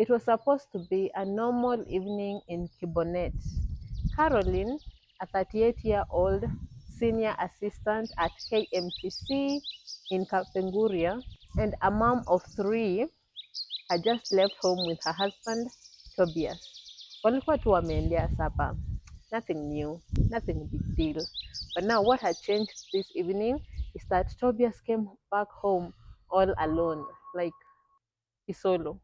It was supposed to be a normal evening in Kibonet. Caroline, a 38-year-old senior assistant at KMTC in Kapenguria, and a mom of three, had just left home with her husband, Tobias. Walikuwa tu wameendea sapa. Nothing new, nothing big deal. But now what had changed this evening is that Tobias came back home all alone, like solo.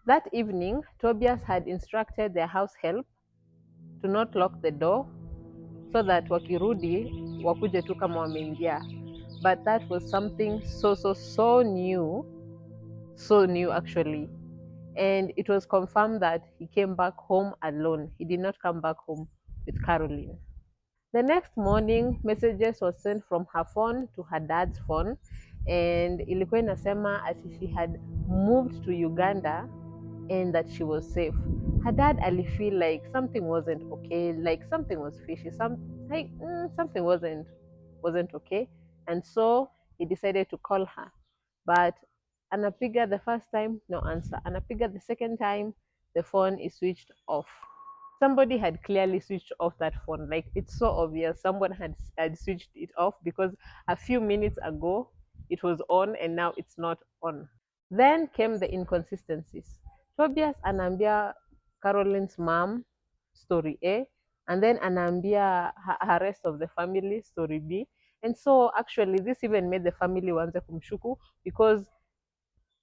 That evening, Tobias had instructed their house help to not lock the door so that wakirudi wakuje tu kama wameingia. But that was something so new, so new actually. And it was confirmed that he came back home alone. He did not come back home with Caroline. The next morning, messages were sent from her phone to her dad's phone, and ilikuwa inasema ati she had moved to Uganda and that she was safe. Her dad ali feel like something wasn't okay, like something was fishy, something wasn't okay, and so he decided to call her. But anapiga the first time, no answer. Anapiga the second time, the phone is switched off. Somebody had clearly switched off that phone. Like it's so obvious someone had switched it off because a few minutes ago it was on and now it's not on. Then came the inconsistencies. Tobias anaambia Caroline's mom story A, and then anaambia her rest of the family story B. And so actually this even made the family wanze kumshuku because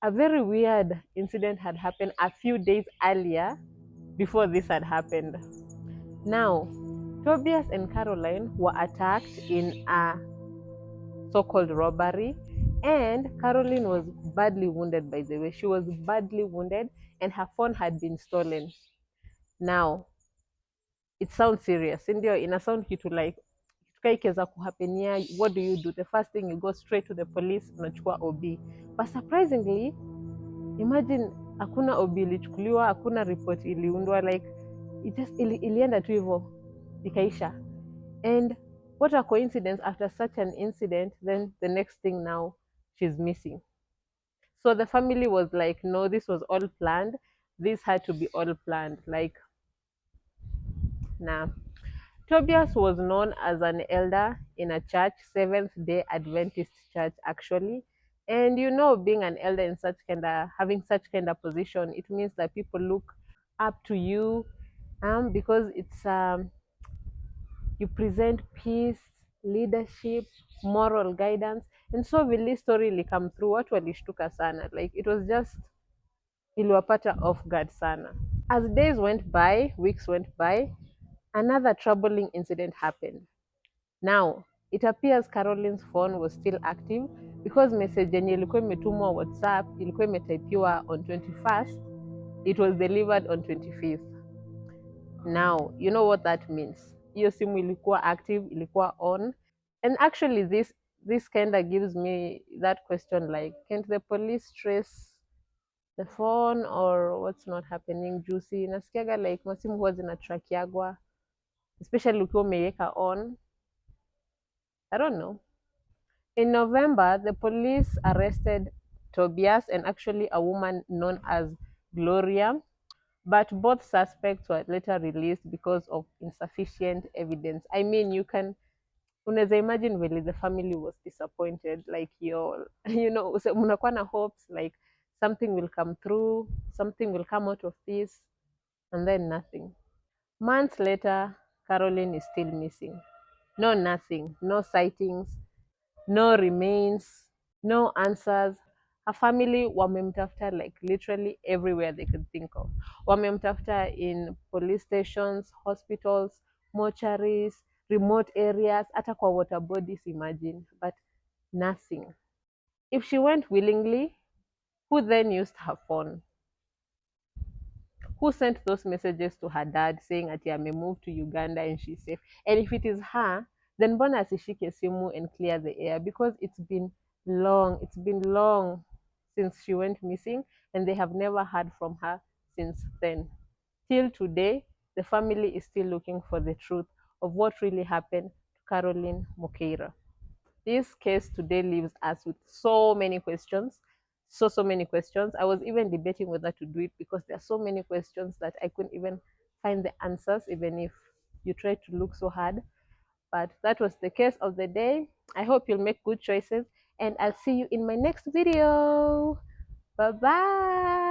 a very weird incident had happened a few days earlier before this had happened. Now, Tobias and Caroline were attacked in a so-called robbery, and Caroline was badly wounded, by the way. She was badly wounded and her phone had been stolen. Now, it sounds serious. Ndio ina sound kitu like ikiweza kuhapenia, what do you do? The first thing, you go straight to the police, unachukua OB. But surprisingly, imagine hakuna OB ilichukuliwa, hakuna report iliundwa, like ilienda tu hivyo ikaisha. And what a coincidence, after such an incident, then the next thing now, she's missing. So the family was like, no, this was all planned. This had to be all planned. Like, nah. Tobias was known as an elder in a church, Seventh Day Adventist church, actually. And you know, being an elder in such kind of having such kind of position, it means that people look up to you, because it's you present peace, leadership, moral guidance. And so when this story will come through, watu walishtuka sana. Like it was just iliwapata off guard sana. As days went by, weeks went by, another troubling incident happened. Now, it appears Caroline's phone was still active because message yenye ilikuwa imetumwa WhatsApp ilikuwa imetaipiwa on 21st, it was delivered on 25th. Now, you know what that means. Hiyo simu ilikuwa active, ilikuwa on. And actually this kind of gives me that question, like, can't the police trace the phone or what's not happening? Juicy nasikiaga like masimu huwa zinatrakiagwa, especially ukiwa umeiweka on. I don't know. In November, the police arrested Tobias and actually a woman known as Gloria, but both suspects were later released because of insufficient evidence. I mean, unaweza imagine really the family was disappointed, like you know, mnakuwa na hopes like something will come through, something will come out of this, and then nothing. Months later, Caroline is still missing. No nothing, no sightings, no remains, no answers. Her family wamemtafuta like literally everywhere they could think of. Wamemtafuta in police stations, hospitals, mortuaries, remote areas, hata kwa water bodies, imagine, but nothing. If she went willingly, who then used her phone? Who sent those messages to her dad saying ati moved to Uganda and she's safe? And if it is her, then mbona asishike simu and clear the air? Because it's been long since she went missing and they have never heard from her since then. Till today, the family is still looking for the truth of what really happened to Caroline Mokeira. This case today leaves us with so many questions, so many questions. I was even debating whether to do it because there are so many questions that I couldn't even find the answers, even if you try to look so hard. But that was the case of the day. I hope you'll make good choices, and I'll see you in my next video. Bye bye.